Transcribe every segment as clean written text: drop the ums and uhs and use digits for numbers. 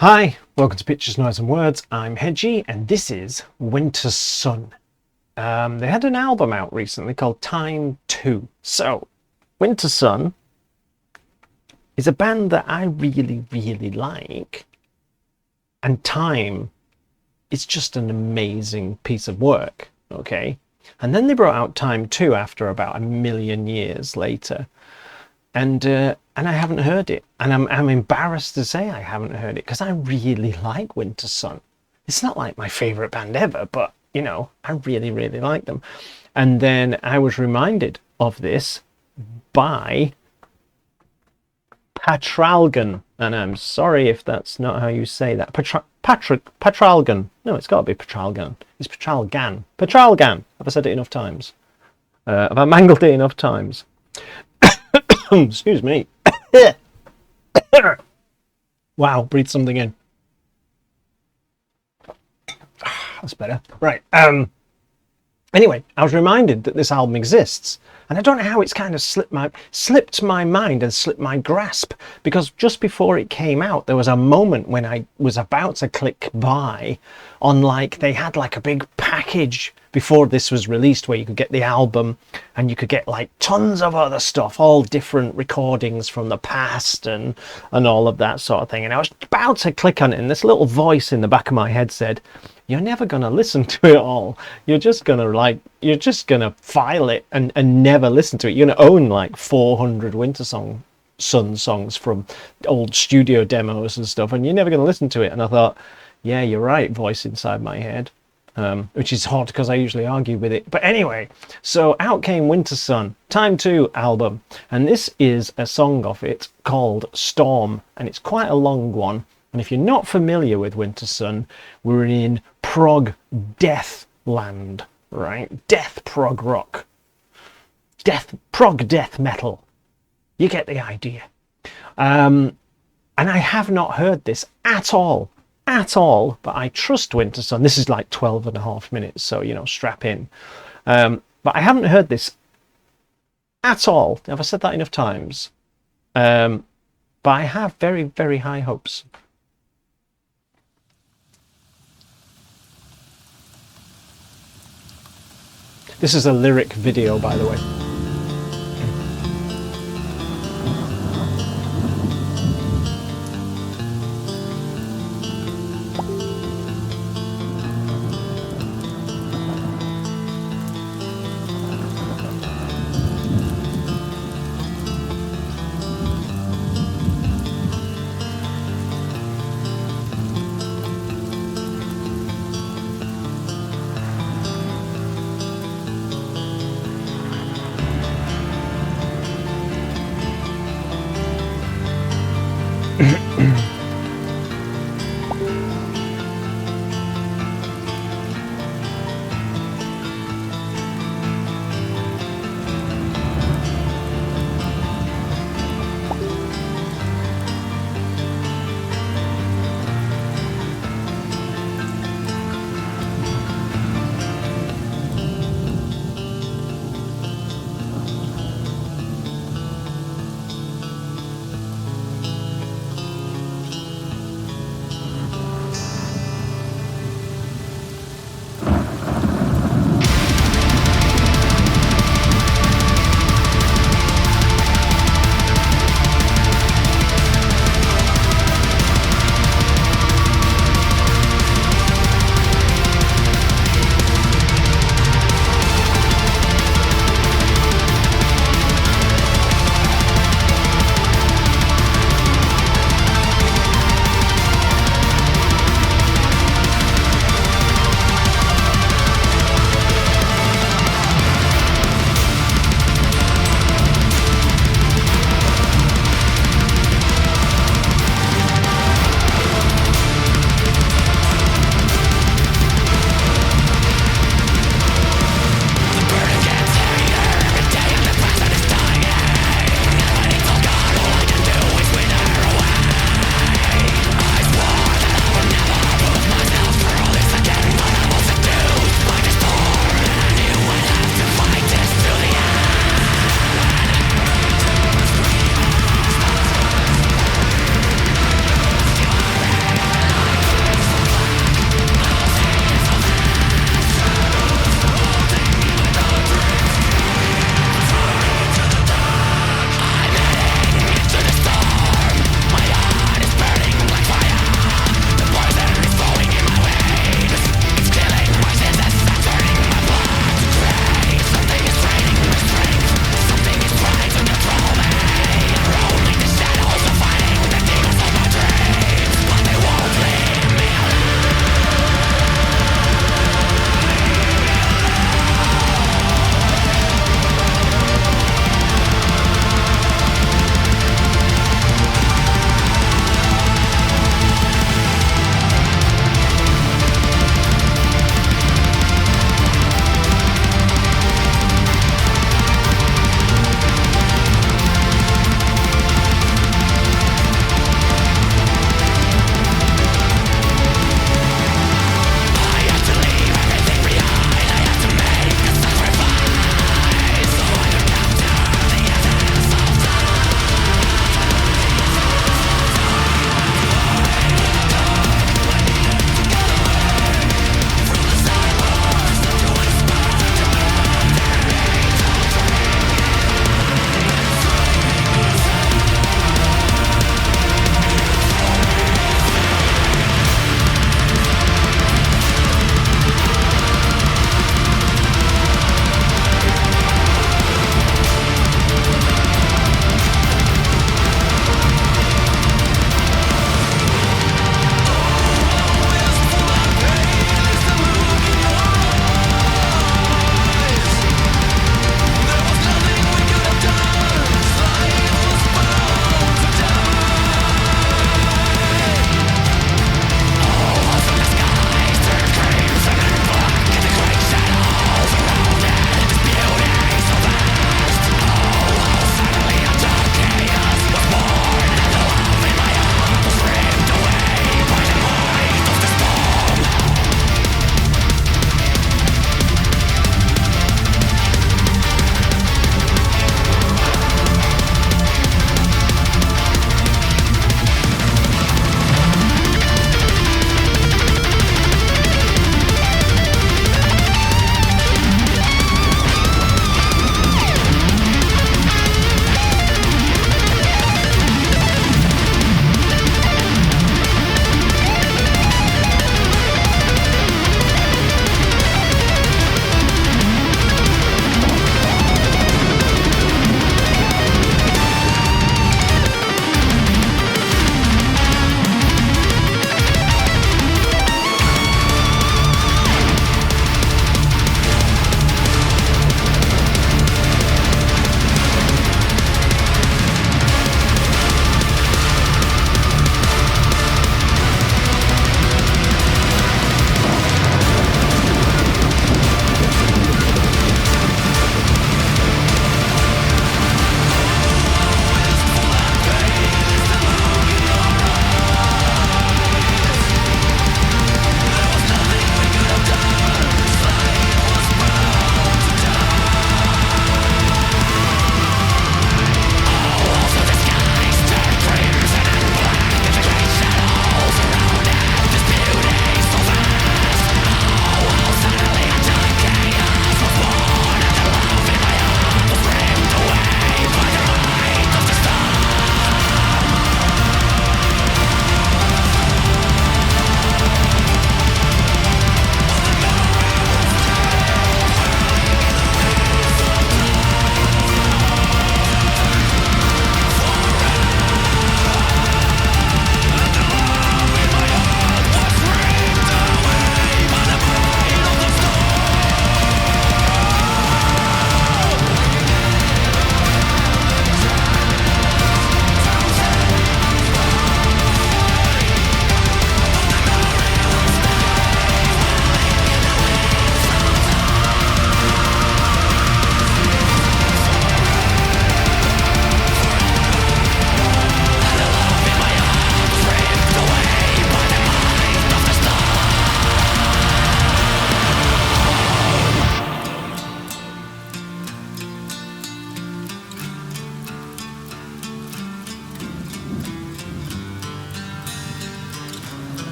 Hi, welcome to Pictures, Noise and Words. I'm Hedgie and this is Wintersun. They had an album out recently called Time 2. So, Wintersun is a band that I really like, and Time is just an amazing piece of work, okay? And then they brought out Time 2 after about a million years later. And I haven't heard it, and I'm embarrassed to say I haven't heard it because I really like Wintersun. It's not like my favorite band ever, but you know, I really like them. And then I was reminded of this by Patralgan, and I'm sorry if that's not how you say that. Patralgan. No, it's got to be Patralgan. It's Patralgan. Patralgan. Have I said it enough times? Have I mangled it enough times? Excuse me. Wow, breathe something in. That's better. Right. Anyway, I was reminded that this album exists, and I don't know how it's kind of slipped my mind and slipped my grasp, because just before it came out, there was a moment when I was about to click buy on, like, they had like a big package before this was released where you could get the album and you could get like tons of other stuff, all different recordings from the past and all of that sort of thing. And I was about to click on it, and this little voice in the back of my head said, "You're never going to listen to it all. You're just going to file it and never listen to it. You're going to own like 400 Wintersun songs from old studio demos and stuff, and you're never going to listen to it." And I thought, yeah, you're right, voice inside my head. Which is hard because I usually argue with it. But anyway, so out came Wintersun, Time 2 album. And this is a song off it called Storm. And it's quite a long one. And if you're not familiar with Wintersun, we're in prog death land, right? Death prog rock. Prog death metal. You get the idea. And I have not heard this at all, but I trust Wintersun. This is like 12 and a half minutes, so, you know, strap in. But I haven't heard this at all. Have I said that enough times? But I have very high hopes. This is a lyric video, by the way.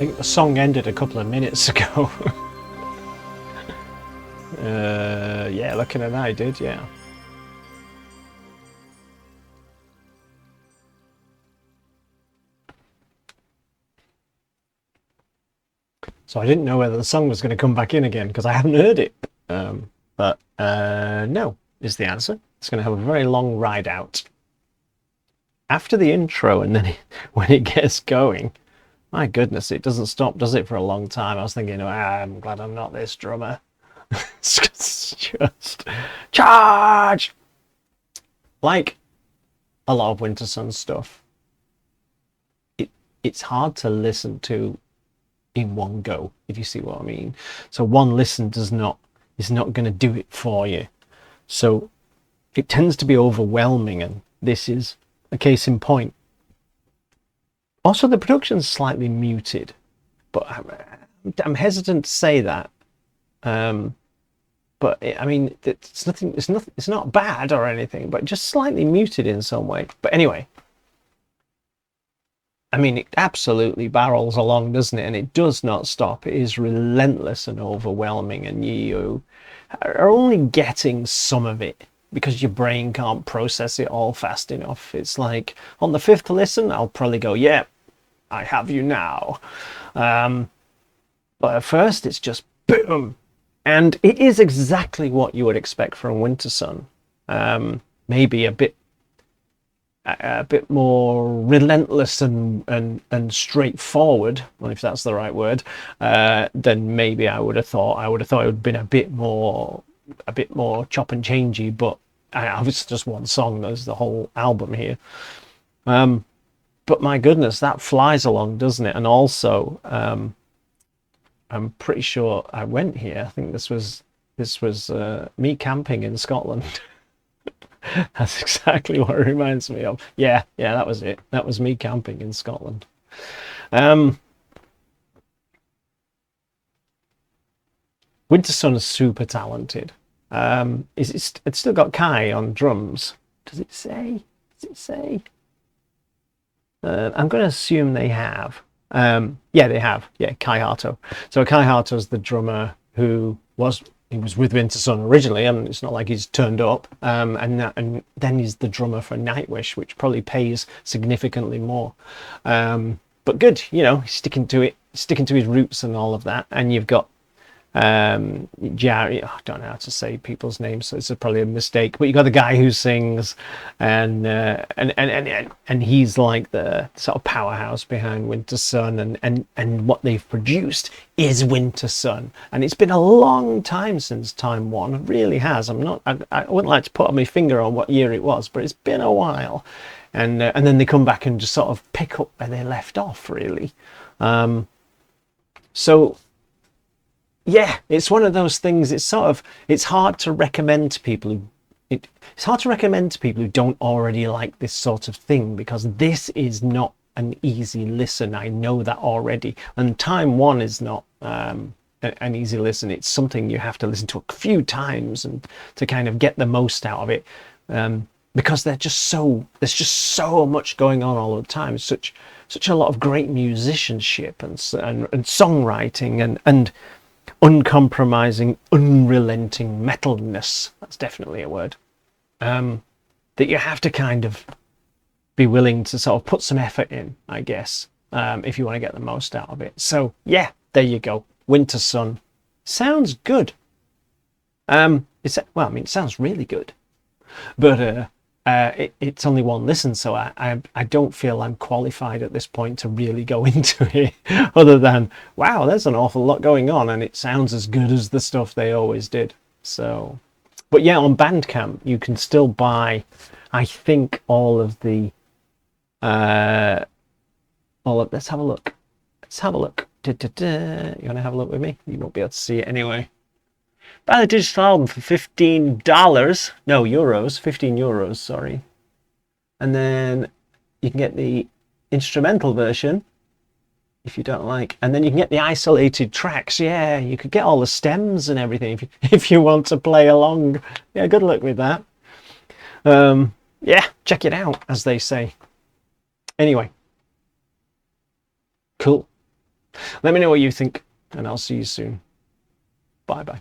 think the song ended a couple of minutes ago. Yeah, looking at that, I did, yeah. So I didn't know whether the song was going to come back in again because I haven't heard it. But no is the answer. It's going to have a very long ride out. After the intro and then when it gets going, my goodness, it doesn't stop, does it, for a long time. I was thinking, I'm glad I'm not this drummer. It's just charge! Like a lot of Wintersun stuff, it's hard to listen to in one go, if you see what I mean. So one listen is not going to do it for you. So it tends to be overwhelming, and this is a case in point. Also, the production's slightly muted, but I'm hesitant to say that. But I mean, it's not bad or anything, but just slightly muted in some way. But anyway, I mean, it absolutely barrels along, doesn't it? And it does not stop. It is relentless and overwhelming, and you are only getting some of it because your brain can't process it all fast enough. It's like on the 5th listen, I'll probably go, yeah, I have you now. But at first, it's just boom. And it is exactly what you would expect from Wintersun. Maybe a bit more relentless and straightforward, well, if that's the right word, than maybe I would have thought. I would have thought it would have been a bit more chop and changey, but it's just one song. There's the whole album here. But my goodness, that flies along, doesn't it? And also, I'm pretty sure I went here. I think this was me camping in Scotland. That's exactly what it reminds me of. Yeah, that was it. That was me camping in Scotland. Wintersun is super talented. It's still got Kai on drums. Does it say? I'm going to assume they have. Yeah, they have. Yeah, Kai Harto. So Kai Harto's the drummer who was with Wintersun originally, and it's not like he's turned up. And then he's the drummer for Nightwish, which probably pays significantly more. But good, he's sticking to his roots and all of that. And you've got Jerry, I don't know how to say people's names, so it's probably a mistake, but you got the guy who sings, and he's like the sort of powerhouse behind Wintersun, and what they've produced is Wintersun, and it's been a long time since Time One. It really has. I wouldn't like to put my finger on what year it was, but it's been a while, and then they come back and just sort of pick up where they left off, really. So yeah, it's one of those things. It's hard to recommend to people who don't already like this sort of thing, because this is not an easy listen. I know that already, and Time One is not an easy listen. It's something you have to listen to a few times and to kind of get the most out of it, because there's just so much going on all the time. Such a lot of great musicianship and songwriting and uncompromising, unrelenting metalness. That's definitely a word. That you have to kind of be willing to sort of put some effort in, I guess, if you want to get the most out of it. So yeah, there you go. Wintersun sounds good. It sounds really good, but it's only one listen, so I don't feel I'm qualified at this point to really go into it, other than, wow, there's an awful lot going on, and it sounds as good as the stuff they always did. So, but yeah, on Bandcamp you can still buy, I think, all of the let's have a look. You want to have a look with me? You won't be able to see it anyway. Buy the digital album for $15. No, euros. 15 euros, sorry. And then you can get the instrumental version if you don't like. And then you can get the isolated tracks. Yeah, you could get all the stems and everything if you want to play along. Yeah, good luck with that. Yeah, check it out, as they say. Anyway. Cool. Let me know what you think, and I'll see you soon. Bye bye.